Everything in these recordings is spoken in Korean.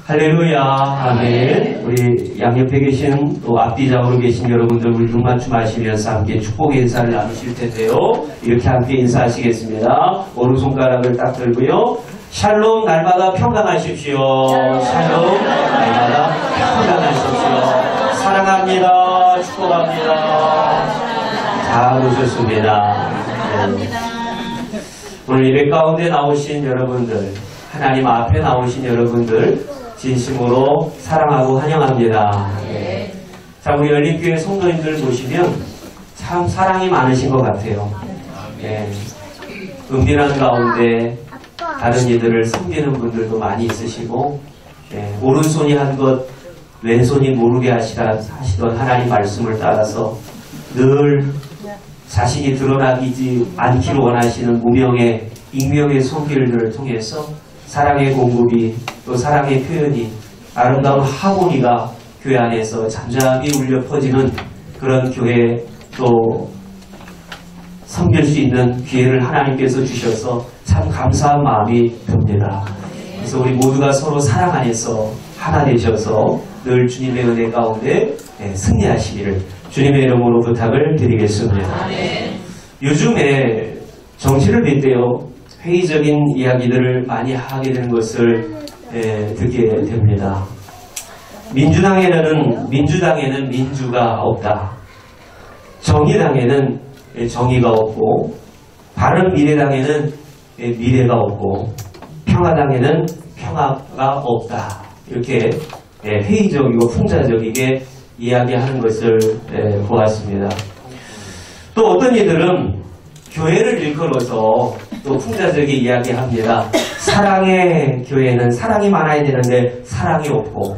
할렐루야. 아멘. 우리 양옆에 계신 또 앞뒤좌우로 계신 여러분들 우리 눈맞춤 하시면서 함께 축복의 인사를 나누실 텐데요. 이렇게 함께 인사하시겠습니다. 오른손가락을 딱 들고요. 샬롬, 날마다 평강하십시오. 샬롬, 날마다 평강하십시오. 사랑합니다. 축복합니다. 잘 오셨습니다. 네. 오늘 예배 가운데 나오신 여러분들, 하나님 앞에 나오신 여러분들 진심으로 사랑하고 환영합니다. 네. 자, 우리 열린교회 성도님들 보시면 참 사랑이 많으신 것 같아요. 네. 은밀한 가운데 다른 이들을 섬기는 분들도 많이 있으시고, 네. 오른손이 한 것 왼손이 모르게 하시던 하나님 말씀을 따라서 늘 자신이 드러나지 않기를 원하시는 무명의 익명의 손길들을 통해서 사랑의 공급이 또 사랑의 표현이 아름다운 하모니가 교회 안에서 잠잠히 울려 퍼지는 그런 교회 또 섬길 수 있는 기회를 하나님께서 주셔서 참 감사한 마음이 듭니다. 그래서 우리 모두가 서로 사랑 안에서 하나 되셔서 늘 주님의 은혜 가운데 승리하시기를 주님의 이름으로 부탁을 드리겠습니다. 요즘에 정치를 빗대어 회의적인 이야기들을 많이 하게 되는 것을 듣게 됩니다. 민주당에는 민주가 없다. 정의당에는 정의가 없고, 바른미래당에는 미래가 없고, 평화당에는 평화가 없다. 이렇게 회의적이고 풍자적이게 이야기하는 것을 보았습니다. 또 어떤 이들은 교회를 일컬어서 또 풍자적인 이야기합니다. 사랑의 교회는 사랑이 많아야 되는데 사랑이 없고,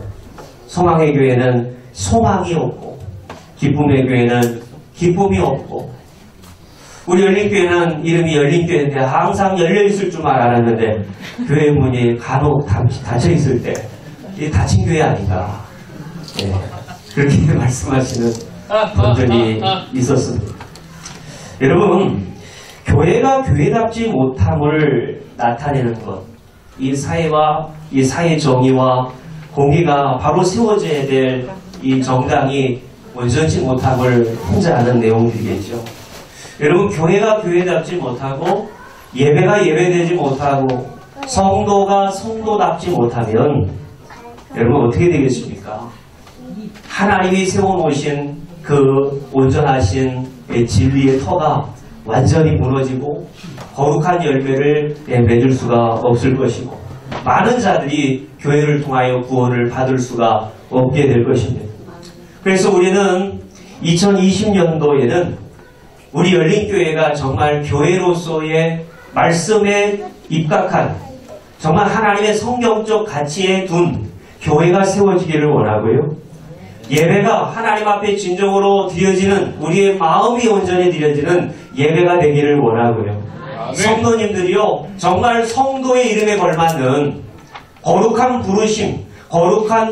소망의 교회는 소망이 없고, 기쁨의 교회는 기쁨이 없고, 우리 열린교회는 이름이 열린교회인데 항상 열려있을 줄만 알았는데 교회 문이 간혹 닫혀있을 때 이게 닫힌 교회 아닌가, 그렇게 말씀하시는 분들이 있었습니다. 여러분, 교회가 교회답지 못함을 나타내는 것, 이 사회와 이 사회 정의와 공의가 바로 세워져야 될 이 정당이 온전치 못함을 혼자하는 내용들이겠죠. 여러분, 교회가 교회답지 못하고 예배가 예배되지 못하고 성도가 성도답지 못하면 여러분 어떻게 되겠습니까? 하나님이 세워놓으신 그 온전하신 진리의 터가 완전히 무너지고 거룩한 열매를 맺을 수가 없을 것이고, 많은 자들이 교회를 통하여 구원을 받을 수가 없게 될 것입니다. 그래서 우리는 2020년도에는 우리 열린교회가 정말 교회로서의 말씀에 입각한 정말 하나님의 성경적 가치에 둔 교회가 세워지기를 원하고요. 예배가 하나님 앞에 진정으로 드려지는, 우리의 마음이 온전히 드려지는 예배가 되기를 원하고요. 성도님들이요, 정말 성도의 이름에 걸맞는 거룩한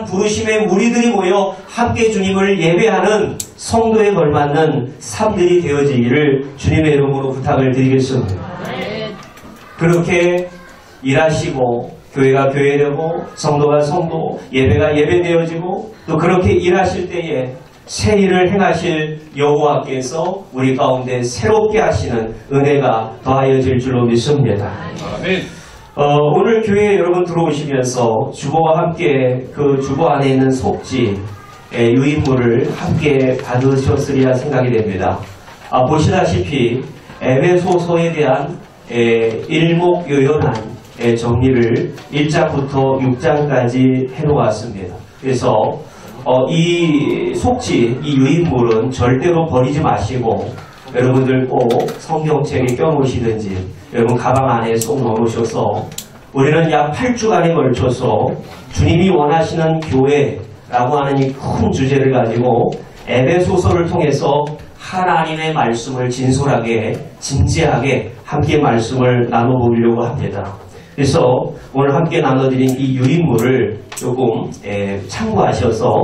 부르심의 무리들이 모여 함께 주님을 예배하는 성도에 걸맞는 삶들이 되어지기를 주님의 이름으로 부탁을 드리겠습니다. 그렇게 일하시고 교회가 교회되고 성도가 성도, 예배가 예배되어지고 또 그렇게 일하실 때에 새 일을 행하실 여호와께서 우리 가운데 새롭게 하시는 은혜가 더하여질 줄로 믿습니다. 오늘 교회에 여러분 들어오시면서 주보와 함께 그 주보 안에 있는 속지 유인물을 함께 받으셨으리라 생각이 됩니다. 보시다시피 에베소서에 대한 일목요연한 정리를 1장부터 6장까지 해놓았습니다. 그래서 이 속지, 이 유인물은 절대로 버리지 마시고 여러분들 꼭 성경책에 껴놓으시든지 여러분 가방 안에 쏙 넣어놓으셔서 우리는 약 8주간에 걸쳐서 주님이 원하시는 교회라고 하는 이 큰 주제를 가지고 에베소서를 통해서 하나님의 말씀을 진솔하게 진지하게 함께 말씀을 나눠보려고 합니다. 그래서 오늘 함께 나눠드린 이 유인물을 조금 참고하셔서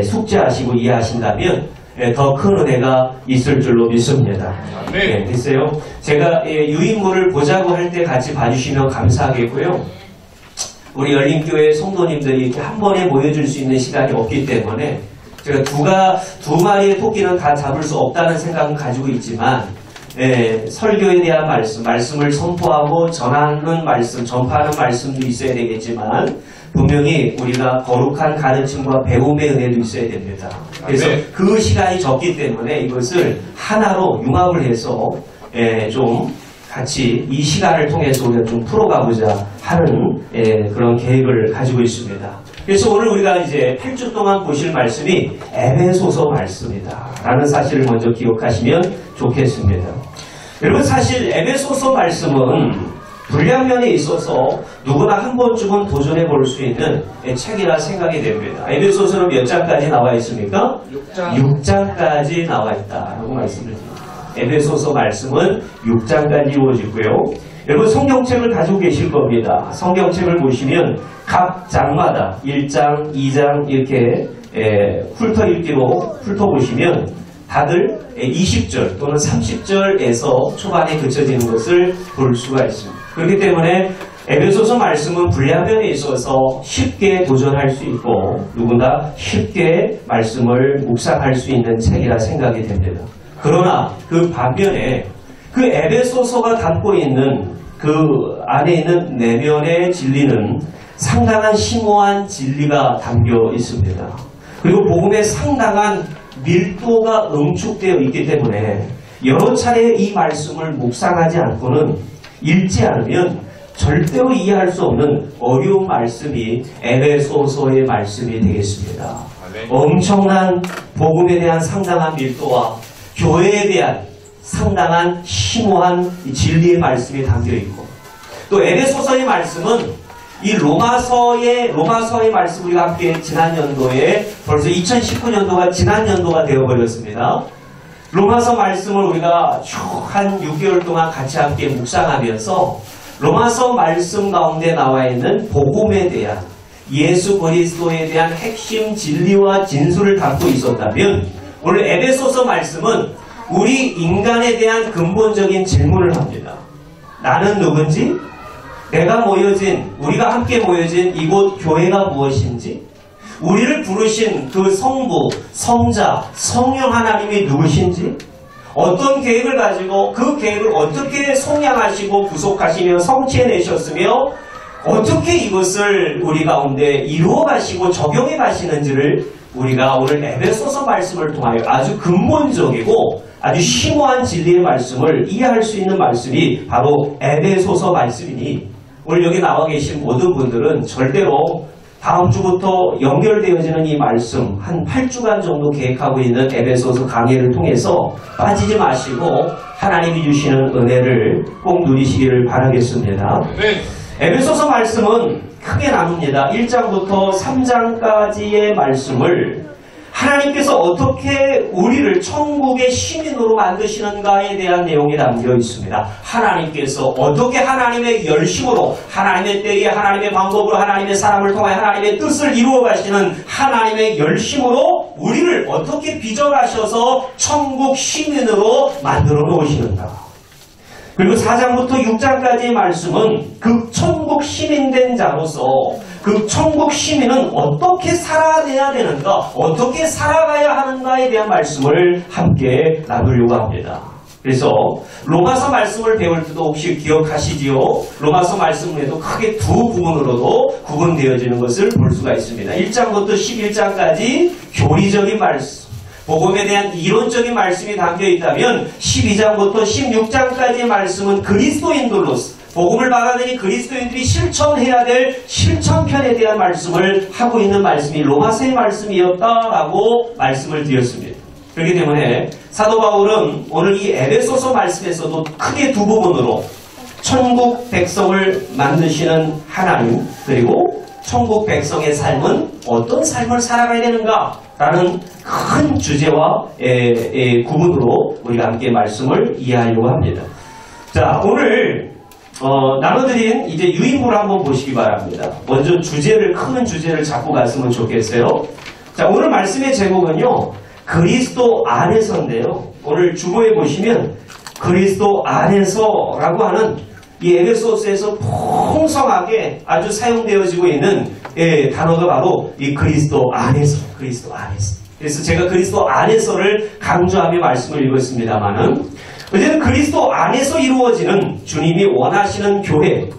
숙지하시고 이해하신다면 더 큰 은혜가 있을 줄로 믿습니다. 글쎄요, 제가 유인물을 보자고 할 때 같이 봐주시면 감사하겠고요. 우리 열린교회 성도님들이 이렇게 한 번에 모여줄 수 있는 시간이 없기 때문에 제가 두 마리의 토끼는 다 잡을 수 없다는 생각은 가지고 있지만 설교에 대한 말씀을 선포하고 전하는 말씀, 전파하는 말씀도 있어야 되겠지만 분명히 우리가 거룩한 가르침과 배움의 은혜도 있어야 됩니다. 그래서 그 시간이 적기 때문에 이것을 하나로 융합을 해서 좀 같이 이 시간을 통해서 우리가 좀 풀어가보자 하는 그런 계획을 가지고 있습니다. 그래서 오늘 우리가 이제 8주 동안 보실 말씀이 에베소서 말씀이다 라는 사실을 먼저 기억하시면 좋겠습니다. 여러분 사실 에베소서 말씀은 불량면에 있어서 누구나 한 번쯤은 도전해 볼 수 있는 책이라 생각이 됩니다. 에베소서는 몇 장까지 나와 있습니까? 6장까지 나와 있다라고 말씀을 드립니다. 에베소서 말씀은 6장까지 이루어지고요. 여러분 성경책을 가지고 계실 겁니다. 성경책을 보시면 각 장마다 1장, 2장 이렇게 훑어읽기로 훑어보시면 다들 20절 또는 30절에서 초반에 그쳐지는 것을 볼 수가 있습니다. 그렇기 때문에 에베소서 말씀은 분량면에 있어서 쉽게 도전할 수 있고 누구나 쉽게 말씀을 묵상할 수 있는 책이라 생각이 됩니다. 그러나 그 반면에 그 에베소서가 담고 있는 그 안에 있는 내면의 진리는 상당한 심오한 진리가 담겨 있습니다. 그리고 복음에 상당한 밀도가 응축되어 있기 때문에 여러 차례 이 말씀을 묵상하지 않고는 읽지 않으면 절대로 이해할 수 없는 어려운 말씀이 에베소서의 말씀이 되겠습니다. 엄청난 복음에 대한 상당한 밀도와 교회에 대한 상당한 심오한 진리의 말씀이 담겨있고 또 에베소서의 말씀은 이 로마서의 말씀 우리가 함께 지난 연도에 벌써 2019년도가 지난 연도가 되어버렸습니다. 로마서 말씀을 우리가 쭉 한 6개월 동안 같이 함께 묵상하면서 로마서 말씀 가운데 나와 있는 복음에 대한 예수 그리스도에 대한 핵심 진리와 진술을 담고 있었다면 오늘 에베소서 말씀은 우리 인간에 대한 근본적인 질문을 합니다. 나는 누군지? 우리가 함께 모여진 이곳 교회가 무엇인지? 우리를 부르신 그 성부, 성자, 성령 하나님이 누구신지? 어떤 계획을 가지고 그 계획을 어떻게 성량하시고 구속하시며 성취해내셨으며 어떻게 이것을 우리 가운데 이루어 가시고 적용해 가시는지를 우리가 오늘 에베소서 말씀을 통하여 아주 근본적이고 아주 심오한 진리의 말씀을 이해할 수 있는 말씀이 바로 에베소서 말씀이니 오늘 여기 나와 계신 모든 분들은 절대로 다음 주부터 연결되어지는 이 말씀 한 8주간 정도 계획하고 있는 에베소서 강의를 통해서 빠지지 마시고 하나님이 주시는 은혜를 꼭 누리시기를 바라겠습니다. 네. 에베소서 말씀은 크게 나눕니다. 1장부터 3장까지의 말씀을 하나님께서 어떻게 우리를 천국의 시민으로 만드시는가에 대한 내용이 담겨 있습니다. 하나님께서 어떻게 하나님의 열심으로 하나님의 때에 하나님의 방법으로 하나님의 사람을 통해 하나님의 뜻을 이루어 가시는 하나님의 열심으로 우리를 어떻게 빚어가셔서 천국 시민으로 만들어 놓으시는가. 그리고 4장부터 6장까지의 말씀은 그 천국 시민된 자로서 그 천국 시민은 어떻게 살아내야 되는가, 어떻게 살아가야 하는가에 대한 말씀을 함께 나누려고 합니다. 그래서 로마서 말씀을 배울 때도 혹시 기억하시지요? 로마서 말씀에도 크게 두 부분으로도 구분되어지는 것을 볼 수가 있습니다. 1장부터 11장까지 교리적인 말씀, 복음에 대한 이론적인 말씀이 담겨 있다면 12장부터 16장까지의 말씀은 그리스도인들로서 복음을 받아들인 그리스도인들이 실천해야 될 실천편에 대한 말씀을 하고 있는 말씀이 로마서의 말씀이었다라고 말씀을 드렸습니다. 그렇기 때문에 사도 바울은 오늘 이 에베소서 말씀에서도 크게 두 부분으로 천국 백성을 만드시는 하나님 그리고 천국 백성의 삶은 어떤 삶을 살아가야 되는가 라는 큰 주제와 구분으로 우리가 함께 말씀을 이해하려고 합니다. 자, 오늘 나눠드린 이제 유인부를 한번 보시기 바랍니다. 먼저 큰 주제를 잡고 갔으면 좋겠어요. 자, 오늘 말씀의 제목은요, 그리스도 안에서인데요. 오늘 주보에 보시면 그리스도 안에서라고 하는 이 에베소서에서 풍성하게 아주 사용되어지고 있는 단어가 바로 이 그리스도 안에서. 그래서 제가 그리스도 안에서를 강조하며 말씀을 읽었습니다만은 어쨌든 그리스도 안에서 이루어지는 주님이 원하시는 교회,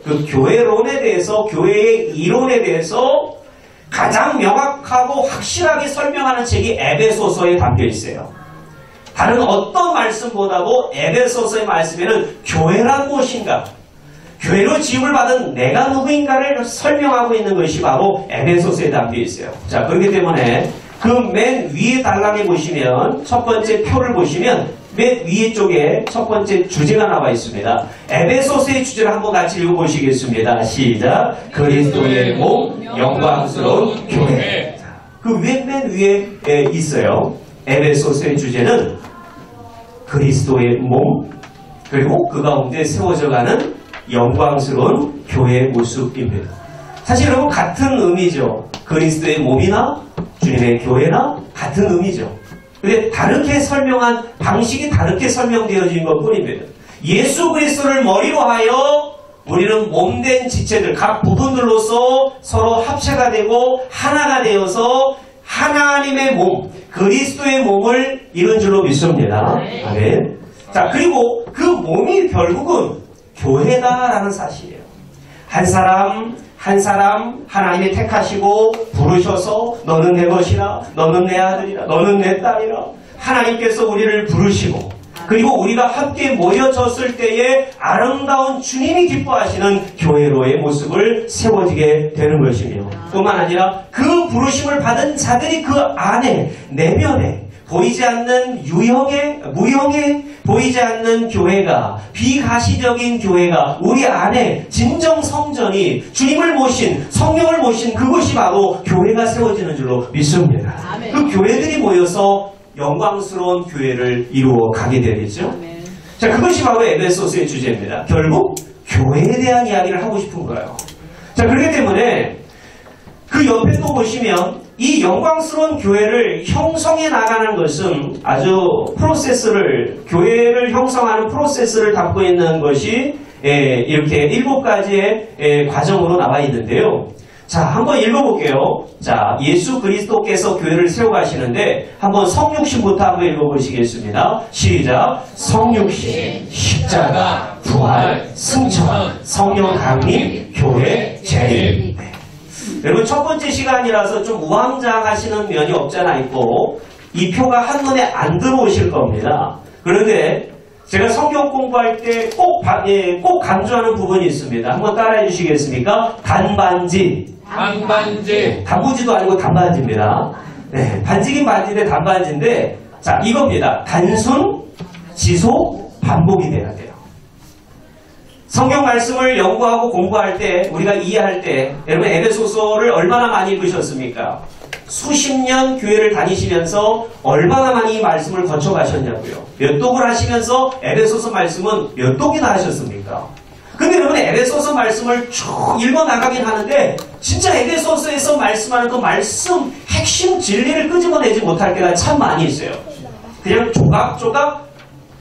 그 교회론에 대해서, 교회의 이론에 대해서 가장 명확하고 확실하게 설명하는 책이 에베소서에 담겨 있어요. 다른 어떤 말씀보다도 에베소서의 말씀에는 교회란 무엇인가, 교회로 지음을 받은 내가 누구인가를 설명하고 있는 것이 바로 에베소서에 담겨 있어요. 자, 그렇기 때문에 그 맨 위에 단락에 보시면, 첫 번째 표를 보시면 맨 위에 쪽에 첫 번째 주제가 나와 있습니다. 에베소서의 주제를 한번 같이 읽어보시겠습니다. 시작. 그리스도의 몸, 영광스러운 교회. 그 맨 위에 있어요. 에베소서의 주제는 그리스도의 몸, 그리고 그 가운데 세워져가는 영광스러운 교회의 모습입니다. 사실 여러분 같은 의미죠. 그리스도의 몸이나 주님의 교회나 같은 의미죠. 근데 다르게 설명한 방식이 다르게 설명되어진 것 뿐입니다. 예수 그리스도를 머리로 하여 우리는 몸된 지체들, 각 부분들로서 서로 합체가 되고 하나가 되어서 하나님의 몸, 그리스도의 몸을 이룬 줄로 믿습니다. 아멘. 자, 그리고 그 몸이 결국은 교회다라는 사실이에요. 한 사람 하나님이 택하시고 부르셔서 너는 내 것이라, 너는 내 아들이라, 너는 내 딸이라 하나님께서 우리를 부르시고, 그리고 우리가 함께 모여졌을 때에 아름다운 주님이 기뻐하시는 교회로의 모습을 세워지게 되는 것이며, 뿐만 아니라 그 부르심을 받은 자들이 그 안에 내면에 보이지 않는 무형의 보이지 않는 교회가, 비가시적인 교회가 우리 안에 진정 성전이 주님을 모신, 성령을 모신 그것이 바로 교회가 세워지는 줄로 믿습니다. 아멘. 그 교회들이 모여서 영광스러운 교회를 이루어 가게 되겠죠. 아멘. 자, 그것이 바로 에베소서의 주제입니다. 결국 교회에 대한 이야기를 하고 싶은 거예요. 자, 그렇기 때문에 그 옆에 또 보시면 이 영광스러운 교회를 형성해 나가는 것은 아주 교회를 형성하는 프로세스를 담고 있는 것이 이렇게 7가지의 과정으로 나와 있는데요. 자, 한번 읽어볼게요. 자, 예수 그리스도께서 교회를 세워가시는데 한번 성육신부터 한번 읽어보시겠습니다. 시작. 성육신, 십자가, 부활, 승천, 성령 강림, 교회, 재림. 여러분 첫 번째 시간이라서 좀 우왕좌왕하시는 면이 없잖아 있고 이 표가 한눈에 안 들어오실 겁니다. 그런데 제가 성경 공부할 때 꼭 강조하는 부분이 있습니다. 한번 따라해 주시겠습니까? 단반지. 단무지도 아니고 단반지입니다. 네, 반지긴 반지인데 단반지인데, 자, 이겁니다. 단순, 지속, 반복이 돼야 돼요. 성경 말씀을 연구하고 공부할 때, 우리가 이해할 때, 여러분 에베소서를 얼마나 많이 읽으셨습니까? 수십 년 교회를 다니시면서 얼마나 많이 이 말씀을 거쳐가셨냐고요. 몇 독을 하시면서 에베소서 말씀은 몇 독이나 하셨습니까? 근데 여러분 에베소서 말씀을 쭉 읽어나가긴 하는데 진짜 에베소서에서 말씀하는 그 말씀 핵심 진리를 끄집어내지 못할 때가 참 많이 있어요. 그냥 조각조각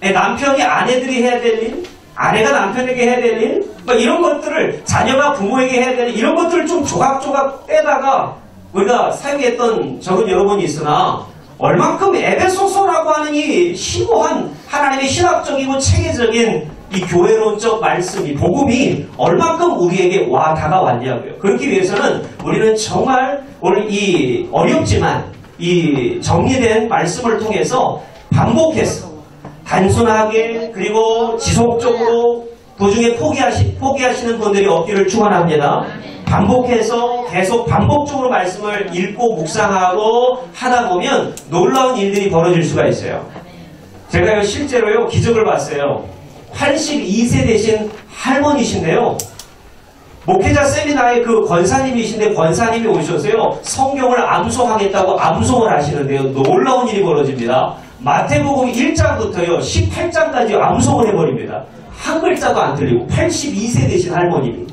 남편이 아내들이 해야 될 일, 아내가 남편에게 해야 될 일, 이런 것들을 자녀가 부모에게 해야 될 일, 이런 것들을 좀 조각조각 떼다가 우리가 사용했던 적은 여러 번이 있으나 얼만큼 에베소서라고 하는 이 심오한 하나님의 신학적이고 체계적인 이 교회론적 말씀이, 복음이 얼만큼 우리에게 다가왔냐고요. 그렇기 위해서는 우리는 정말 오늘 이 어렵지만 이 정리된 말씀을 통해서 반복해서 단순하게 그리고 지속적으로 도중에 포기하시는 분들이 없기를 축원합니다. 반복해서 계속 반복적으로 말씀을 읽고 묵상하고 하다 보면 놀라운 일들이 벌어질 수가 있어요. 제가 실제로요 기적을 봤어요. 82세 되신 할머니신데요. 목회자 세미나의 그 권사님이신데 권사님이 오셔서요 성경을 암송하겠다고 암송을 하시는데요. 놀라운 일이 벌어집니다. 마태복음 1장부터요 18장까지 암송을 해버립니다. 한 글자도 안 틀리고 82세 되신 할머님이.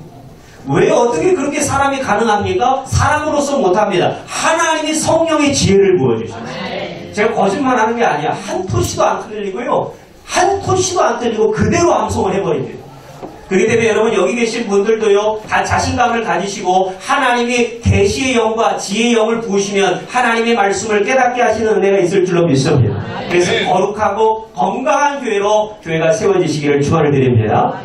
왜 어떻게 그렇게 사람이 가능합니까? 사람으로서 못합니다. 하나님이 성령의 지혜를 부어주셨어요. 제가 거짓말하는 게 아니야. 한 토시도 안 틀리고요. 한 토시도 안 틀리고 그대로 암송을 해버립니다. 그렇기 때문에 여러분 여기 계신 분들도요 다 자신감을 가지시고 하나님이 계시의 영과 지혜의 영을 부으시면 하나님의 말씀을 깨닫게 하시는 은혜가 있을 줄로 믿습니다. 그래서 거룩하고 건강한 교회로 교회가 세워지시기를 축원을 드립니다.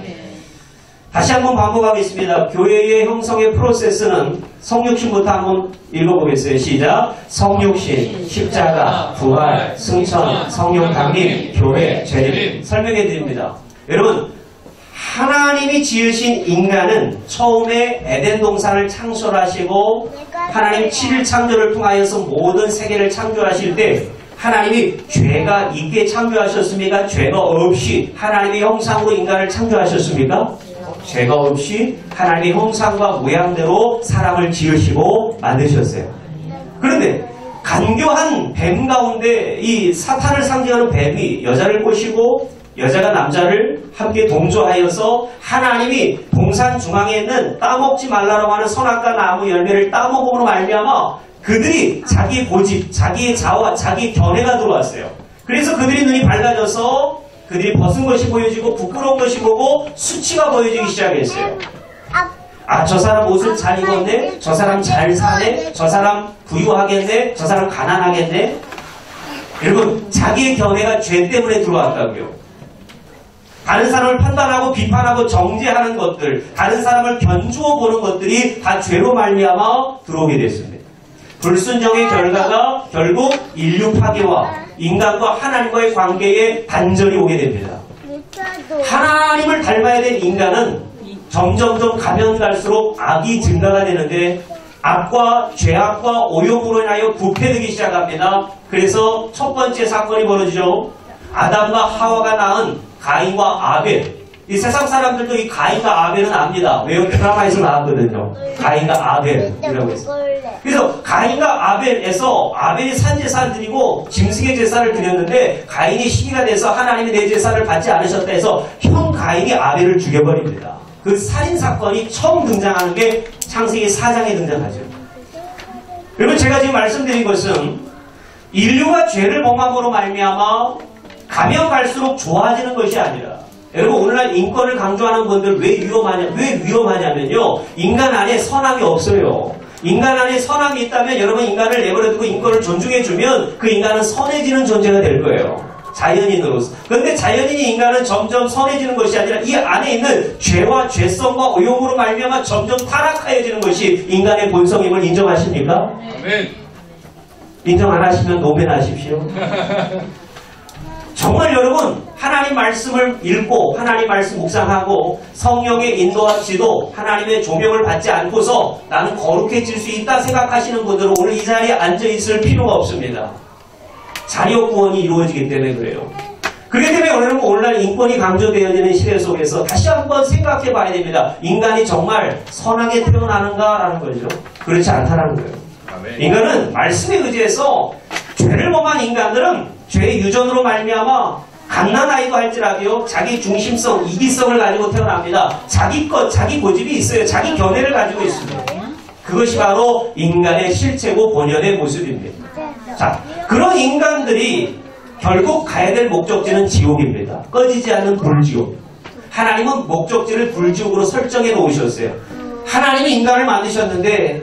다시 한번 반복하겠습니다. 교회의 형성의 프로세스는 성육신부터 한번 읽어보겠어요. 시작. 성육신, 십자가, 부활, 승천, 성령 강림, 교회, 재림. 설명해 드립니다. 여러분 하나님이 지으신 인간은 처음에 에덴 동산을 창설하시고 하나님 7일 창조를 통하여서 모든 세계를 창조하실 때 하나님이 죄가 있게 창조하셨습니까? 죄가 없이 하나님의 형상으로 인간을 창조하셨습니까? 죄가 없이 하나님의 형상과 모양대로 사람을 지으시고 만드셨어요. 그런데 간교한 뱀 가운데 이 사탄을 상징하는 뱀이 여자를 꼬시고 여자가 남자를 함께 동조하여서 하나님이 동산 중앙에 있는 따먹지 말라고 하는 선악과 나무 열매를 따먹음으로 말미암아 그들이 자기 고집, 자기의 자와 자기 견해가 들어왔어요. 그래서 그들이 눈이 밝아져서 그들이 벗은 것이 보여지고 부끄러운 것이 보고 수치가 보여지기 시작했어요. 아, 저 사람 옷을 잘 입었네? 저 사람 잘 사네? 저 사람 부유하겠네? 저 사람 가난하겠네? 여러분 자기의 견해가 죄 때문에 들어왔다고요. 다른 사람을 판단하고 비판하고 정죄하는 것들, 다른 사람을 견주어 보는 것들이 다 죄로 말미암아 들어오게 됐습니다. 불순종의 결과가 결국 인류 파괴와 인간과 하나님과의 관계에 단절이 오게 됩니다. 하나님을 닮아야 될 인간은 점점점 가면 갈수록 악이 증가가 되는데 악과 죄악과 오염으로 인하여 부패되기 시작합니다. 그래서 첫 번째 사건이 벌어지죠. 아담과 하와가 낳은 가인과 아벨. 이 세상 사람들도 이 가인과 아벨은 압니다. 왜요? 드라마에서 나왔거든요. 가인과 아벨이라고 했어요. 그래서 가인과 아벨에서 아벨이 산제사를 드리고 짐승의 제사를 드렸는데 가인이 시기가 돼서 하나님이 내 제사를 받지 않으셨다 해서 형 가인이 아벨을 죽여버립니다. 그 살인사건이 처음 등장하는 게 창세기 4장에 등장하죠. 여러분 제가 지금 말씀드린 것은 인류가 죄를 범함으로 말미암아 가면 갈수록 좋아지는 것이 아니라 여러분 오늘날 인권을 강조하는 분들 왜 위험하냐면요. 인간 안에 선함이 없어요. 인간 안에 선함이 있다면 여러분 인간을 내버려두고 인권을 존중해주면 그 인간은 선해지는 존재가 될 거예요. 자연인으로서. 그런데 자연인이 인간은 점점 선해지는 것이 아니라 이 안에 있는 죄와 죄성과 오염으로 말미암아 점점 타락하여지는 것이 인간의 본성임을 인정하십니까? 네. 인정 안 하시면 노벤하십시오. 정말 여러분 하나님 말씀을 읽고 하나님 말씀 묵상하고 성령의 인도와 지도 하나님의 조명을 받지 않고서 나는 거룩해질 수 있다 생각하시는 분들은 오늘 이 자리에 앉아있을 필요가 없습니다. 자력 구원이 이루어지기 때문에 그래요. 그렇기 때문에 여러분 오늘날 인권이 강조되어지는 시대 속에서 다시 한번 생각해 봐야 됩니다. 인간이 정말 선하게 태어나는가라는 거죠. 그렇지 않다는 거예요. 인간은 말씀에 의지해서 죄를 범한 인간들은 죄의 유전으로 말미암아 갓난아이도 할지라도요 자기 중심성, 이기성을 가지고 태어납니다. 자기 것, 자기 고집이 있어요. 자기 견해를 가지고 있습니다. 그것이 바로 인간의 실체고 본연의 모습입니다. 자, 그런 인간들이 결국 가야 될 목적지는 지옥입니다. 꺼지지 않는 불지옥. 하나님은 목적지를 불지옥으로 설정해 놓으셨어요. 하나님이 인간을 만드셨는데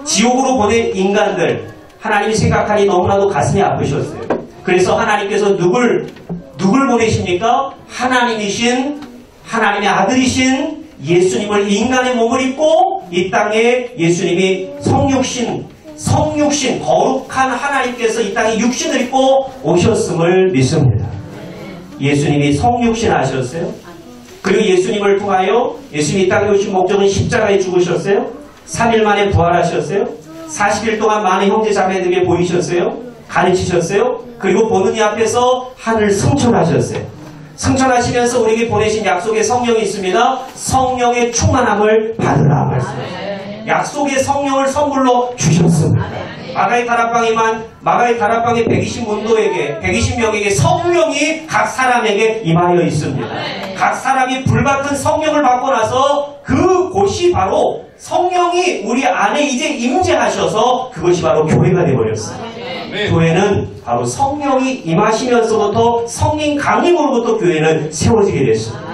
지옥으로 보낸 인간들 하나님이 생각하니 너무나도 가슴이 아프셨어요. 그래서 하나님께서 누굴 보내십니까? 하나님이신 하나님의 아들이신 예수님을 인간의 몸을 입고 이 땅에 예수님이 성육신 거룩한 하나님께서 이 땅에 육신을 입고 오셨음을 믿습니다. 예수님이 성육신 하셨어요. 그리고 예수님을 통하여 예수님이 이 땅에 오신 목적은 십자가에 죽으셨어요. 3일 만에 부활하셨어요. 40일 동안 많은 형제 자매들에게 보이셨어요. 가르치셨어요. 그리고 보는 이 앞에서 하늘 승천하셨어요. 승천하시면서 우리에게 보내신 약속의 성령이 있습니다. 성령의 충만함을 받으라 말씀하셨어요. 약속의 성령을 선물로 주셨습니다. 마가의 다락방의 120문도에게 120명에게 성령이 각 사람에게 임하여 있습니다. 각 사람이 불같은 성령을 받고 나서 그곳이 바로 성령이 우리 안에 이제 임재하셔서 그것이 바로 교회가 되어버렸어요. 교회는 바로 성령이 임하시면서부터 성령 강림으로부터 교회는 세워지게 됐습니다.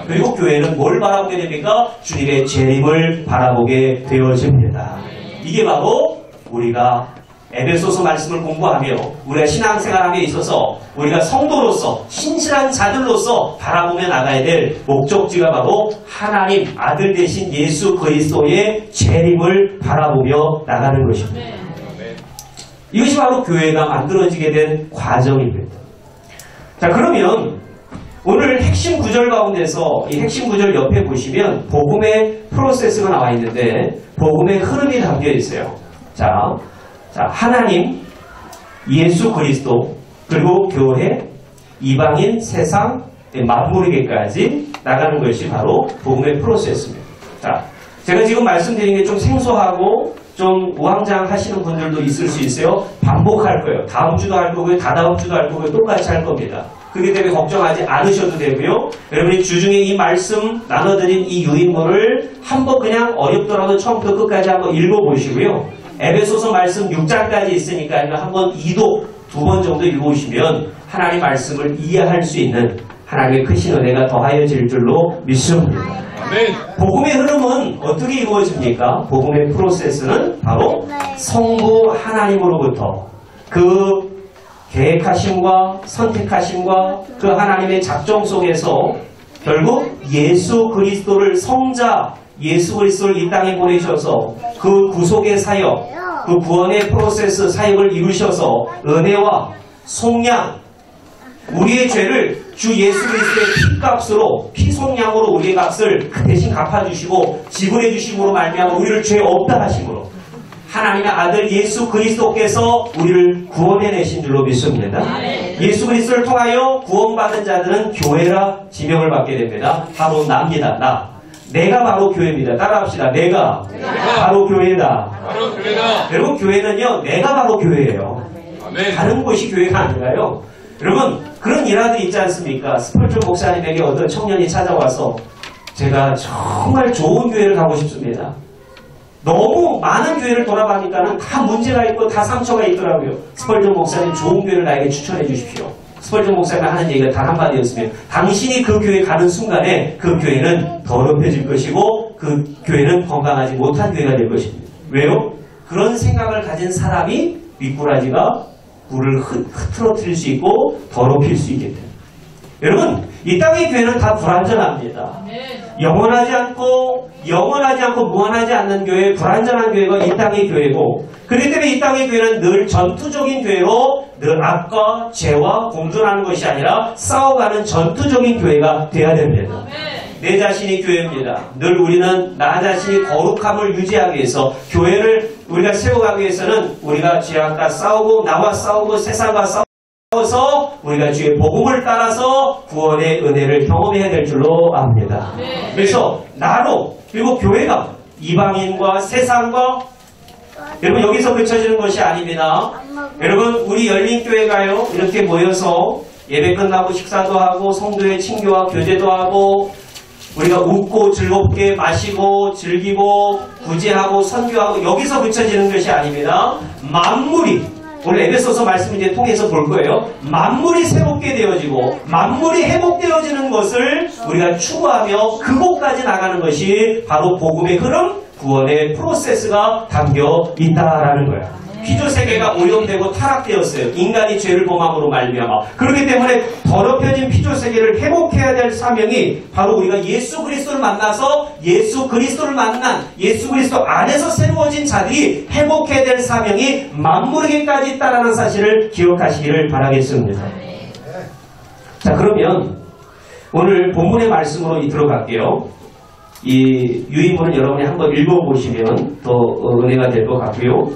그리고 교회는 뭘 바라보게 됩니까? 주님의 재림을 바라보게 되어집니다. 이게 바로 우리가 에베소서 말씀을 공부하며 우리가 신앙생활함에 있어서 우리가 성도로서 신실한 자들로서 바라보며 나가야 될 목적지가 바로 하나님 아들 되신 예수 그리스도의 재림을 바라보며 나가는 것입니다. 이것이 바로 교회가 만들어지게 된 과정입니다. 자, 그러면 오늘 핵심 구절 가운데서 이 핵심 구절 옆에 보시면 복음의 프로세스가 나와 있는데 복음의 흐름이 담겨 있어요. 자, 하나님, 예수 그리스도, 그리고 교회, 이방인, 세상, 맞물리게까지 나가는 것이 바로 복음의 프로세스입니다. 자, 제가 지금 말씀드린 게 좀 생소하고 좀 우왕좌왕하시는 분들도 있을 수 있어요. 반복할 거예요. 다음 주도 할 거고요. 다다음 주도 할 거고요. 똑같이 할 겁니다. 그렇기 때문에 걱정하지 않으셔도 되고요. 여러분이 주중에 이 말씀 나눠드린 이 유인물을 한번 그냥 어렵더라도 처음부터 끝까지 한번 읽어보시고요. 에베소서 말씀 6장까지 있으니까 한번 2도 2번 정도 읽어보시면 하나님의 말씀을 이해할 수 있는 하나님의 크신 은혜가 더하여질 줄로 믿습니다. 복음의 흐름은 어떻게 이루어집니까? 복음의 프로세스는 바로 성부 하나님으로부터 그 계획하심과 선택하심과 그 하나님의 작정 속에서 결국 예수 그리스도를 성자 예수 그리스도를 이 땅에 보내셔서 그 구속의 사역, 그 구원의 프로세스 사역을 이루셔서 은혜와 속량, 우리의 죄를 주 예수 그리스도의 피값으로 피속량으로 우리의 값을 대신 갚아주시고 지불해 주심으로 말미암아 우리를 죄 없다 하심으로 하나님의 아들 예수 그리스도께서 우리를 구원해내신 줄로 믿습니다. 예수 그리스도를 통하여 구원받은 자들은 교회라 지명을 받게 됩니다. 바로 납니다. 내가 바로 교회입니다. 따라합시다. 내가 바로 교회다. 여러분 교회는요. 내가 바로 교회예요. 다른 곳이 교회가 아니라요. 여러분 그런 일화들이 있지 않습니까? 스펄전 목사님에게 어떤 청년이 찾아와서 제가 정말 좋은 교회를 가고 싶습니다. 너무 많은 교회를 돌아가니까는 다 문제가 있고 다 상처가 있더라고요. 스펄전 목사님 좋은 교회를 나에게 추천해 주십시오. 스펄전 목사님이 하는 얘기가 단 한마디였으면 당신이 그 교회 가는 순간에 그 교회는 더럽혀질 것이고 그 교회는 건강하지 못한 교회가 될 것입니다. 왜요? 그런 생각을 가진 사람이 미꾸라지가 물을 흐트러뜨릴 수 있고 더럽힐 수 있기 때문에 여러분 이 땅의 교회는 다 불완전합니다. 영원하지 않고 무한하지 않는 교회, 불완전한 교회가 이 땅의 교회고 그렇기 때문에 이 땅의 교회는 늘 전투적인 교회로 늘 악과 죄와 공존하는 것이 아니라 싸워가는 전투적인 교회가 돼야 됩니다. 내 자신이 교회입니다. 늘 우리는 나 자신이 거룩함을 유지하기 위해서 교회를 우리가 세워가기 위해서는 우리가 죄악과 싸우고 나와 싸우고 세상과 싸워서 우리가 주의 복음을 따라서 구원의 은혜를 경험해야 될 줄로 압니다. 그래서 나로 그리고 교회가 이방인과 세상과 여러분 여기서 그쳐지는 것이 아닙니다. 여러분 우리 열린교회가요 이렇게 모여서 예배 끝나고 식사도 하고 성도의 친교와 교제도 하고 우리가 웃고 즐겁게 마시고 즐기고 구제하고 선교하고 여기서 그쳐지는 것이 아닙니다. 만물이 오늘 에베소서 말씀 이제 통해서 볼 거예요. 만물이 새롭게 되어지고 만물이 회복되어지는 것을 우리가 추구하며 그곳까지 나가는 것이 바로 복음의 흐름, 구원의 프로세스가 담겨 있다라는 거예요. 피조세계가 오염되고 타락되었어요. 인간이 죄를 범함으로 말미암아. 그렇기 때문에 더럽혀진 피조세계를 회복해야 될 사명이 바로 우리가 예수 그리스도를 만나서 예수 그리스도를 만난 예수 그리스도 안에서 새로워진 자들이 회복해야 될 사명이 만물에게까지 있다는 사실을 기억하시기를 바라겠습니다. 자, 그러면 오늘 본문의 말씀으로 들어갈게요. 이 유인문은 여러분이 한번 읽어보시면 더 은혜가 될 것 같고요.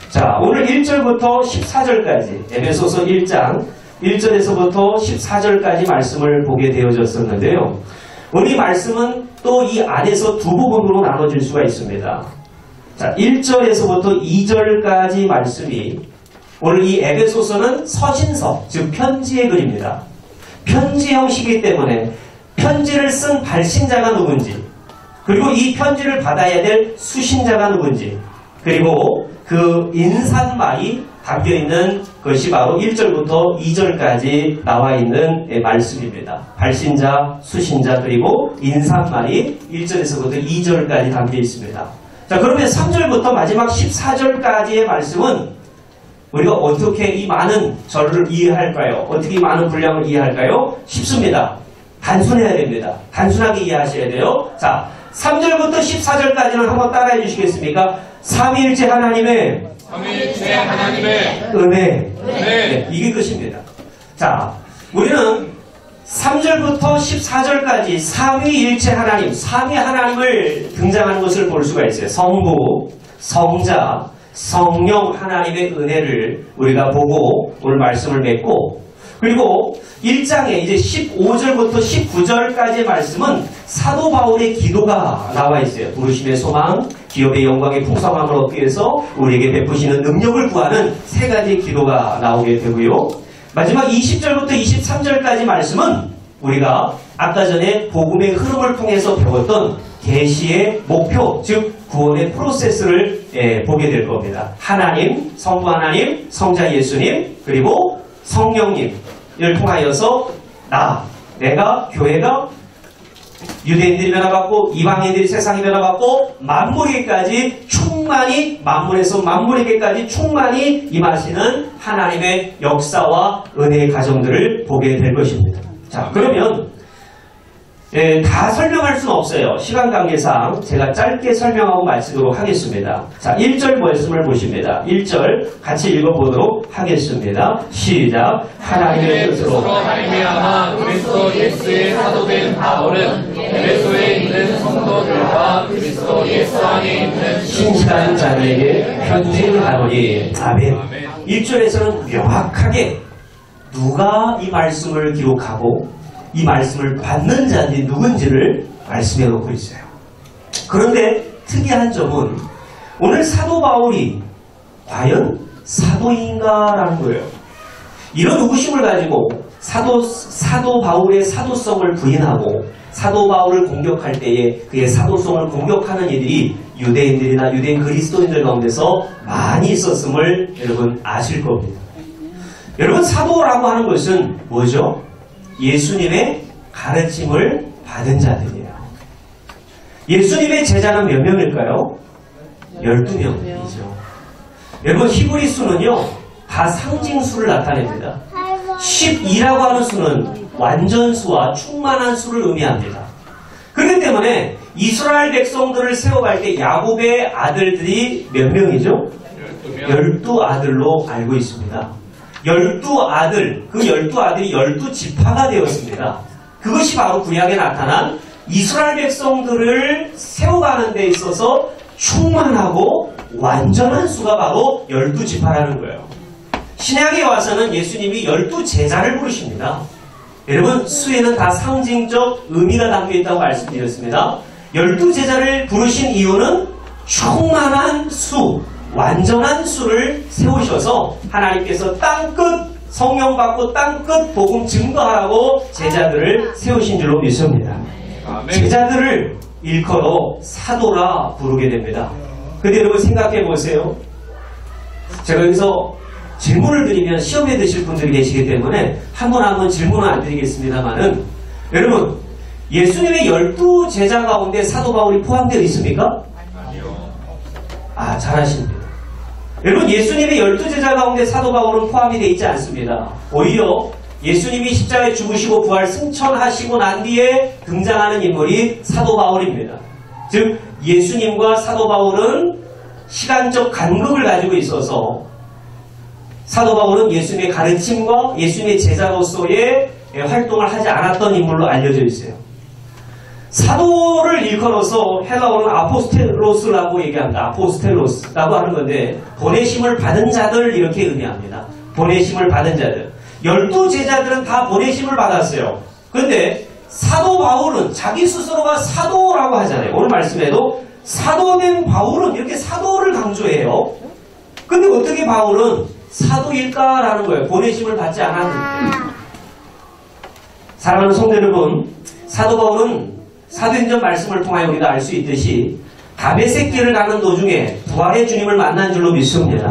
자, 오늘 1절부터 14절까지 에베소서 1장 1절에서부터 14절까지 말씀을 보게 되어졌었는데요. 오늘 이 말씀은 또 이 안에서 두 부분으로 나눠질 수가 있습니다. 자, 1절에서부터 2절까지 말씀이 오늘 이 에베소서는 서신서, 즉 편지의 글입니다. 편지 형식이기 때문에 편지를 쓴 발신자가 누군지 그리고 이 편지를 받아야 될 수신자가 누군지 그리고 그 인사말이 담겨있는 것이 바로 1절부터 2절까지 나와 있는 말씀입니다. 발신자, 수신자, 그리고 인사말이 1절에서부터 2절까지 담겨 있습니다. 자, 그러면 3절부터 마지막 14절까지의 말씀은 우리가 어떻게 이 많은 절을 이해할까요? 어떻게 이 많은 분량을 이해할까요? 쉽습니다. 단순해야 됩니다. 단순하게 이해하셔야 돼요. 자, 3절부터 14절까지는 한번 따라해 주시겠습니까? 삼위일체 하나님의 은혜. 네, 이게 끝입니다. 자, 우리는 3절부터 14절까지 삼위일체 하나님, 삼위 하나님을 등장하는 것을 볼 수가 있어요. 성부, 성자, 성령 하나님의 은혜를 우리가 보고 오늘 말씀을 맺고, 그리고 1장에 이제 15절부터 19절까지의 말씀은 사도 바울의 기도가 나와 있어요. 부르심의 소망, 기업의 영광의 풍성함을 얻기 위해서 우리에게 베푸시는 능력을 구하는 세 가지 기도가 나오게 되고요. 마지막 20절부터 23절까지 말씀은 우리가 아까 전에 복음의 흐름을 통해서 배웠던 계시의 목표, 즉 구원의 프로세스를 보게 될 겁니다. 하나님, 성부 하나님, 성자 예수님, 그리고 성령님을 통하여서 내가, 교회가 유대인들이 변화받고 이방인들이 세상이 변화받고 만물에게까지 충만히, 만물에서 만물에게까지 충만히 임하시는 하나님의 역사와 은혜의 가정들을 보게 될 것입니다. 자, 그러면 다 설명할 수는 없어요. 시간 관계상 제가 짧게 설명하고 마치도록 하겠습니다. 자, 1절 말씀을 보십니다. 1절 같이 읽어보도록 하겠습니다. 시작. 하나님의 뜻으로 말미암아 그리스도 예수의 사도된 바울은 에베소에 있는 성도들과 그리스도 예수 안에 있는 신실한 자들에게 편지를 하노니. 아멘. 1절에서는 명확하게 누가 이 말씀을 기록하고 이 말씀을 받는 자들이 누군지를 말씀해 놓고 있어요. 그런데 특이한 점은 오늘 사도 바울이 과연 사도인가라는 거예요. 이런 의구심을 가지고 사도 바울의 사도성을 부인하고 사도 바울을 공격할 때에 그의 사도성을 공격하는 이들이 유대인들이나 유대인 그리스도인들 가운데서 많이 있었음을 여러분 아실 겁니다. 여러분, 사도라고 하는 것은 뭐죠? 예수님의 가르침을 받은 자들이에요. 예수님의 제자는 몇 명일까요? 12명이죠. 여러분, 히브리 수는요, 다 상징수를 나타냅니다. 12라고 하는 수는 완전수와 충만한 수를 의미합니다. 그렇기 때문에 이스라엘 백성들을 세워갈 때 야곱의 아들들이 몇 명이죠? 12아들로 알고 있습니다. 12아들, 그 12아들이 12지파가 되었습니다. 그것이 바로 구약에 나타난 이스라엘 백성들을 세워가는 데 있어서 충만하고 완전한 수가 바로 12지파라는 거예요. 신약에 와서는 예수님이 12제자를 부르십니다. 여러분, 수에는 다 상징적 의미가 담겨있다고 말씀드렸습니다. 12제자를 부르신 이유는 충만한 수, 완전한 수를 세우셔서 하나님께서 땅끝 성령 받고 땅끝 복음 증거하라고 제자들을 세우신 줄로 믿습니다. 제자들을 일컬어 사도라 부르게 됩니다. 근데 여러분 생각해 보세요. 제가 여기서 질문을 드리면 시험에 드실 분들이 계시기 때문에 한 분 한 분 질문은 안 드리겠습니다만은, 여러분 예수님의 12제자 가운데 사도 바울이 포함되어 있습니까? 아, 잘하십니다. 여러분, 예수님의 12제자 가운데 사도 바울은 포함이 되어 있지 않습니다. 오히려 예수님이 십자가에 죽으시고 부활 승천하시고 난 뒤에 등장하는 인물이 사도 바울입니다. 즉 예수님과 사도 바울은 시간적 간극을 가지고 있어서 사도 바울은 예수님의 가르침과 예수님의 제자로서의 활동을 하지 않았던 인물로 알려져 있어요. 사도를 일컬어서 헬라어는 아포스텔로스라고 얘기합니다. 아포스텔로스라고 하는 건데 보내심을 받은 자들 이렇게 의미합니다. 보내심을 받은 자들. 12제자들은 다 보내심을 받았어요. 그런데 사도 바울은 자기 스스로가 사도라고 하잖아요. 오늘 말씀에도 사도된 바울은 이렇게 사도를 강조해요. 근데 어떻게 바울은 사도일까라는 거예요. 보내심을 받지 않았는데. 사랑하는 성도 여러분, 사도 바울은 사도행전 말씀을 통하여 우리가 알 수 있듯이 다메섹 길을 가는 도중에 부활의 주님을 만난 줄로 믿습니다.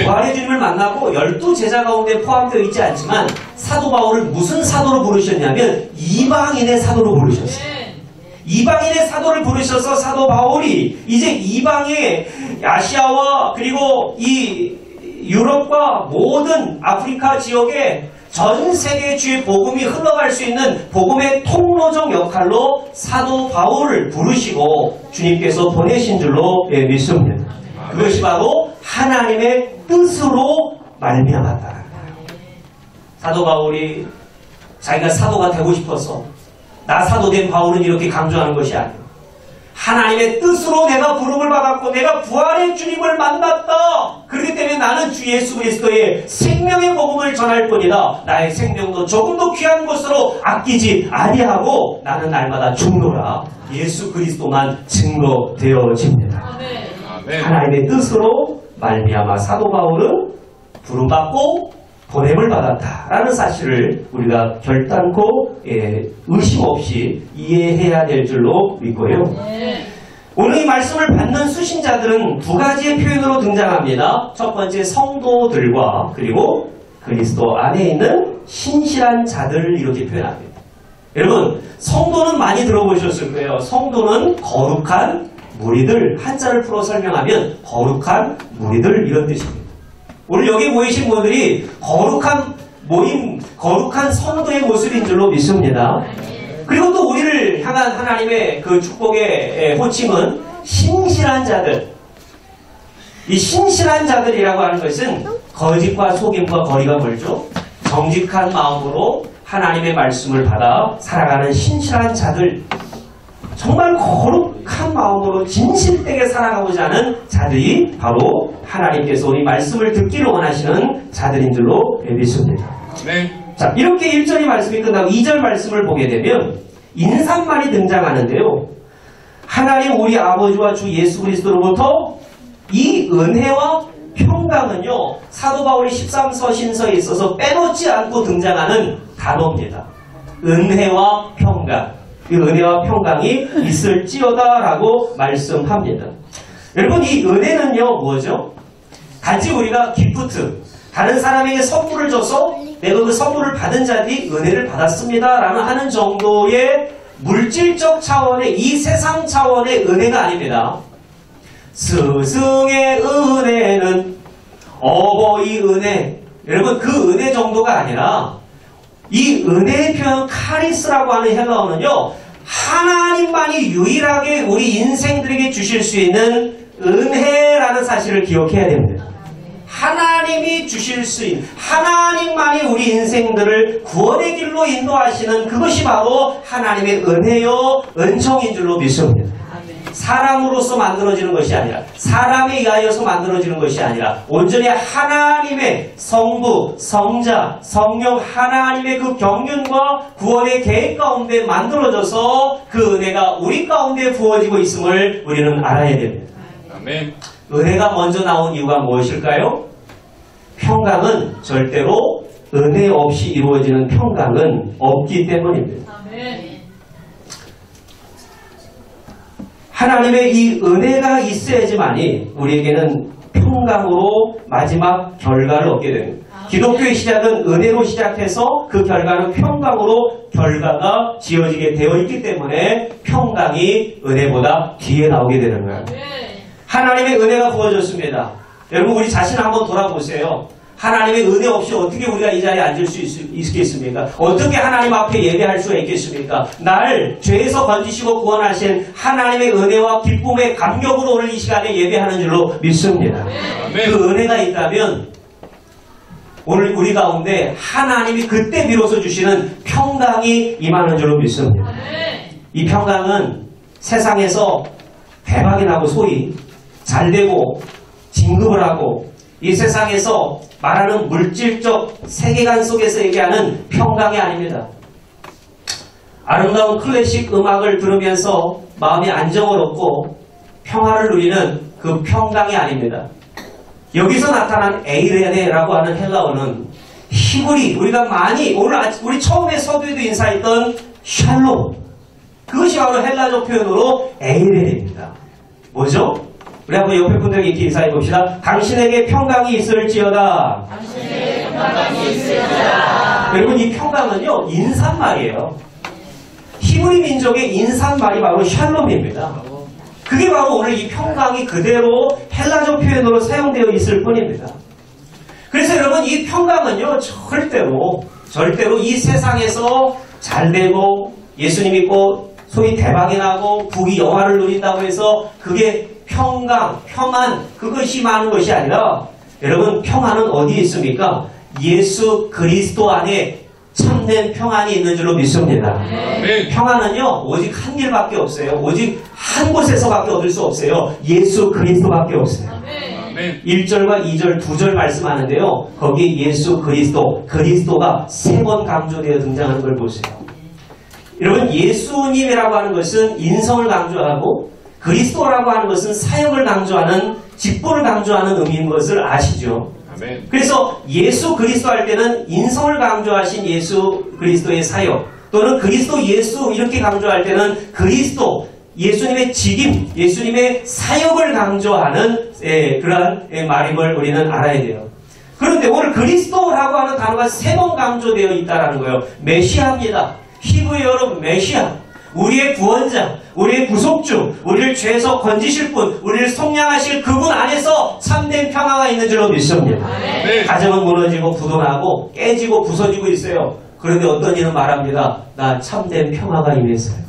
부활의 주님을 만나고 12제자 가운데 포함되어 있지 않지만 사도 바울을 무슨 사도로 부르셨냐면 이방인의 사도로 부르셨어요. 이방인의 사도를 부르셔서 사도 바울이 이제 이방의 아시아와 그리고 이 유럽과 모든 아프리카 지역에 전 세계 주의 복음이 흘러갈 수 있는 복음의 통로적 역할로 사도 바울을 부르시고 주님께서 보내신 줄로 믿습니다. 그것이 바로 하나님의 뜻으로 말미암았다는 거예요. 사도 바울이 자기가 사도가 되고 싶어서 나 사도된 바울은 이렇게 강조하는 것이 아니에요. 하나님의 뜻으로 내가 부름을 받았고 내가 부활의 주님을 만났다. 그렇기 때문에 나는 주 예수 그리스도의 생명의 복음을 전할 뿐이다. 나의 생명도 조금도 귀한 것으로 아끼지 아니하고 나는 날마다 죽노라. 예수 그리스도만 증거되어집니다. 하나님의 뜻으로 말미암아 사도 바울은 부름받고 보냄을 받았다라는 사실을 우리가 결단코 의심 없이 이해해야 될 줄로 믿고요. 오늘 이 말씀을 받는 수신자들은 두 가지의 표현으로 등장합니다. 첫 번째 성도들과 그리고 그리스도 안에 있는 신실한 자들을 이렇게 표현합니다. 여러분 성도는 많이 들어보셨을 거예요. 성도는 거룩한 무리들, 한자를 풀어 설명하면 거룩한 무리들 이런 뜻입니다. 오늘 여기 모이신 분들이 거룩한 모임, 거룩한 성도의 모습인 줄로 믿습니다. 그리고 또 우리를 향한 하나님의 그 축복의 호칭은 신실한 자들. 이 신실한 자들이라고 하는 것은 거짓과 속임과 거리가 멀죠. 정직한 마음으로 하나님의 말씀을 받아 살아가는 신실한 자들. 정말 거룩한 마음으로 진실되게 살아가고자 하는 자들이 바로 하나님께서 우리 말씀을 듣기를 원하시는 자들인 줄로 믿습니다. 네. 자, 이렇게 1절의 말씀이 끝나고 2절 말씀을 보게 되면 인사말이 등장하는데요. 하나님 우리 아버지와 주 예수 그리스도로부터 이 은혜와 평강은요. 사도 바울이 13서신서에 있어서 빼놓지 않고 등장하는 단어입니다. 은혜와 평강. 이 은혜와 평강이 있을지어다라고 말씀합니다. 여러분 이 은혜는요 뭐죠? 단지 우리가 기프트, 다른 사람에게 선물을 줘서 내가 그 선물을 받은 자들이 은혜를 받았습니다라는 하는 정도의 물질적 차원의 이 세상 차원의 은혜가 아닙니다. 스승의 은혜는 어버이 은혜. 여러분 그 은혜 정도가 아니라 이 은혜의 표현 카리스라고 하는 헬라어는요. 하나님만이 유일하게 우리 인생들에게 주실 수 있는 은혜라는 사실을 기억해야 됩니다. 하나님이 주실 수 있는 하나님만이 우리 인생들을 구원의 길로 인도하시는 그것이 바로 하나님의 은혜요 은총인 줄로 믿습니다. 사람으로서 만들어지는 것이 아니라 사람에 의하여서 만들어지는 것이 아니라 온전히 하나님의 성부, 성자, 성령 하나님의 그 경륜과 구원의 계획 가운데 만들어져서 그 은혜가 우리 가운데 부어지고 있음을 우리는 알아야 됩니다. 아멘. 은혜가 먼저 나온 이유가 무엇일까요? 평강은 절대로 은혜 없이 이루어지는 평강은 없기 때문입니다. 아멘. 하나님의 이 은혜가 있어야지만이 우리에게는 평강으로 마지막 결과를 얻게 됩니다. 기독교의 시작은 은혜로 시작해서 그 결과는 평강으로 결과가 지어지게 되어 있기 때문에 평강이 은혜보다 뒤에 나오게 되는 거예요. 하나님의 은혜가 부어졌습니다. 여러분 우리 자신 한번 돌아보세요. 하나님의 은혜 없이 어떻게 우리가 이 자리에 앉을 수 있겠습니까? 어떻게 하나님 앞에 예배할 수가 있겠습니까? 날 죄에서 건지시고 구원하신 하나님의 은혜와 기쁨의 감격으로 오늘 이 시간에 예배하는 줄로 믿습니다. 그 은혜가 있다면 오늘 우리 가운데 하나님이 그때 비로소 주시는 평강이 임하는 줄로 믿습니다. 이 평강은 세상에서 대박이 나고 소위 잘되고 진급을 하고 이 세상에서 말하는 물질적 세계관 속에서 얘기하는 평강이 아닙니다. 아름다운 클래식 음악을 들으면서 마음의 안정을 얻고 평화를 누리는 그 평강이 아닙니다. 여기서 나타난 에이레네라고 하는 헬라어는 히브리, 우리가 많이 오늘 우리 처음에 서두에도 인사했던 샬롬, 그것이 바로 헬라적 표현으로 에이레네입니다. 뭐죠? 우리 한번 옆에 분들에게 이렇게 인사해 봅시다. 당신에게 평강이 있을지어다. 당신에게 평강이 있을지어다. 여러분, 이 평강은요, 인사말이에요. 히브리 민족의 인사말이 바로 샬롬입니다. 그게 바로 오늘 이 평강이 그대로 헬라적 표현으로 사용되어 있을 뿐입니다. 그래서 여러분, 이 평강은요, 절대로 이 세상에서 잘 되고 예수님 믿고 소위 대박이 나고 부귀 영화를 누린다고 해서 그게 평강, 평안, 그것이 많은 것이 아니라 여러분, 평안은 어디에 있습니까? 예수 그리스도 안에 참된 평안이 있는 줄로 믿습니다. 평안은요, 오직 한 길밖에 없어요. 오직 한 곳에서밖에 얻을 수 없어요. 예수 그리스도밖에 없어요. 1절과 2절, 2절 말씀하는데요. 거기에 예수 그리스도가 3번 강조되어 등장하는 걸 보세요. 여러분, 예수님이라고 하는 것은 인성을 강조하고 그리스도라고 하는 것은 사역을 강조하는, 직분을 강조하는 의미인 것을 아시죠? 그래서 예수 그리스도 할 때는 인성을 강조하신 예수 그리스도의 사역, 또는 그리스도 예수 이렇게 강조할 때는 그리스도, 예수님의 직임, 예수님의 사역을 강조하는 그러한 말임을 우리는 알아야 돼요. 그런데 오늘 그리스도라고 하는 단어가 3번 강조되어 있다는 거예요. 메시아입니다. 히브리어로 메시아, 우리의 구원자, 우리의 구속주, 우리를 죄에서 건지실 분, 우리를 속량하실 그분 안에서 참된 평화가 있는 줄로 믿습니다. 가정은 무너지고 부도나고 깨지고 부서지고 있어요. 그런데 어떤 이는 말합니다. 나 참된 평화가 임했어요.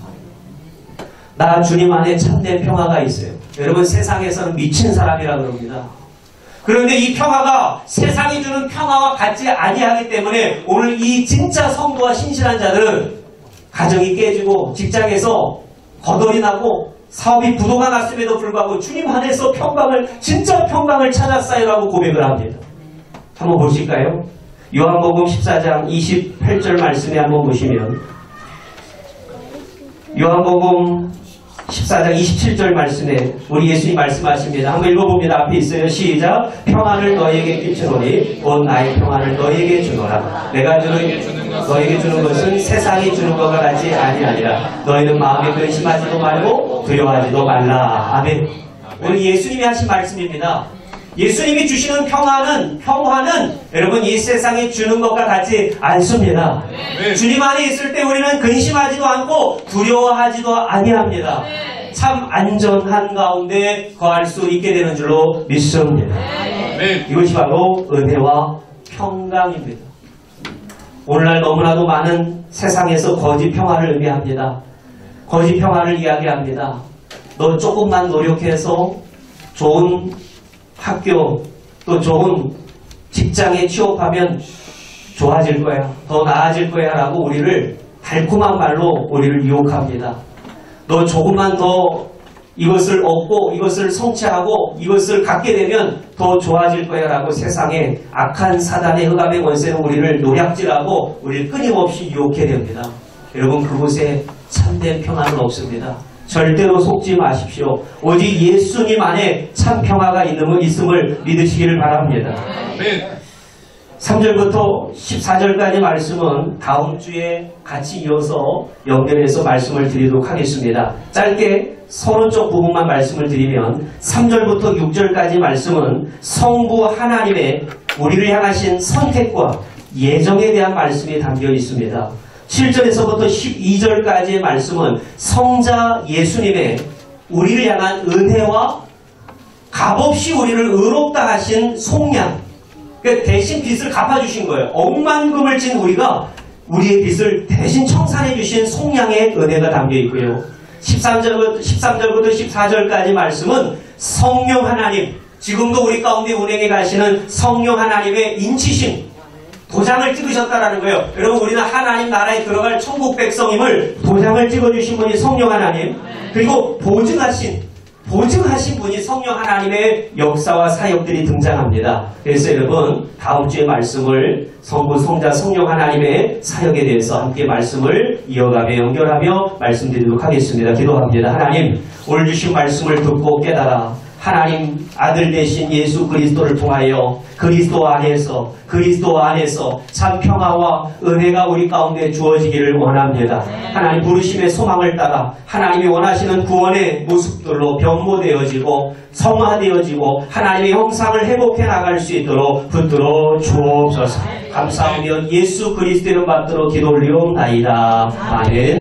나 주님 안에 참된 평화가 있어요. 여러분, 세상에서는 미친 사람이라고 그럽니다. 그런데 이 평화가 세상이 주는 평화와 같지 아니하기 때문에 오늘 이 진짜 성도와 신실한 자들은 가정이 깨지고 직장에서 거덜이 나고 사업이 부도가 났음에도 불구하고 주님 안에서 진짜 평강을 찾았어요라고 고백을 합니다. 한번 보실까요? 요한복음 14장 28절 말씀에 한번 보시면, 요한복음 14장 27절 말씀에 우리 예수님 말씀하십니다. 한번 읽어봅니다. 앞에 있어요. 시작. 평안을 너희에게 끼치노니 곧 나의 평안을 너희에게 주노라. 내가 너희에게 주는 것은 세상이 주는 것과 같이 아니하니라. 너희는 마음에 근심하지도 말고 두려워하지도 말라. 아멘. 오늘 예수님이 하신 말씀입니다. 예수님이 주시는 평화는 여러분 이 세상이 주는 것과 같지 않습니다. 주님 안에 있을 때 우리는 근심하지도 않고 두려워하지도 아니합니다. 참 안전한 가운데 거할 수 있게 되는 줄로 믿습니다. 이것이 바로 은혜와 평강입니다. 오늘날 너무나도 많은 세상에서 거짓 평화를 의미합니다. 거짓 평화를 이야기합니다. 너 조금만 노력해서 좋은 학교 또 좋은 직장에 취업하면 좋아질 거야, 더 나아질 거야 라고 우리를 달콤한 말로 우리를 유혹합니다. 너 조금만 더 이것을 얻고 이것을 성취하고 이것을 갖게 되면 더 좋아질 거야 라고 세상에 악한 사단의 흑암의 권세는 우리를 노략질하고 우리를 끊임없이 유혹해 됩니다. 여러분, 그곳에 참된 평안은 없습니다. 절대로 속지 마십시오. 오직 예수님 안에 참 평화가 있음을 믿으시기를 바랍니다. 3절부터 14절까지 말씀은 다음 주에 같이 이어서 연결해서 말씀을 드리도록 하겠습니다. 짧게 서론적 부분만 말씀을 드리면 3절부터 6절까지 말씀은 성부 하나님의 우리를 향하신 선택과 예정에 대한 말씀이 담겨 있습니다. 7절에서부터 12절까지의 말씀은 성자 예수님의 우리를 향한 은혜와 값없이 우리를 의롭다 하신 속량, 그러니까 대신 빚을 갚아주신 거예요. 억만금을 진 우리가 우리의 빚을 대신 청산해 주신 속량의 은혜가 담겨 있고요. 13절부터 14절까지 말씀은 성령 하나님, 지금도 우리 가운데 운행해 가시는 성령 하나님의 인치심, 도장을 찍으셨다라는 거예요. 여러분, 우리는 하나님 나라에 들어갈 천국 백성임을 도장을 찍어주신 분이 성령 하나님, 그리고 보증하신 분이 성령 하나님의 역사와 사역들이 등장합니다. 그래서 여러분, 다음 주에 말씀을 성부, 성자, 성령 하나님의 사역에 대해서 함께 말씀을 이어가며 연결하며 말씀드리도록 하겠습니다. 기도합니다. 하나님, 오늘 주신 말씀을 듣고 깨달아 하나님 아들 되신 예수 그리스도를 통하여 그리스도 안에서 참 평화와 은혜가 우리 가운데 주어지기를 원합니다. 하나님 부르심의 소망을 따라 하나님이 원하시는 구원의 모습들로 변모되어지고 성화되어지고 하나님의 형상을 회복해 나갈 수 있도록 붙들어 주옵소서. 감사하며 예수 그리스도의 이름 받들어 기도 올리옵나이다. 아멘.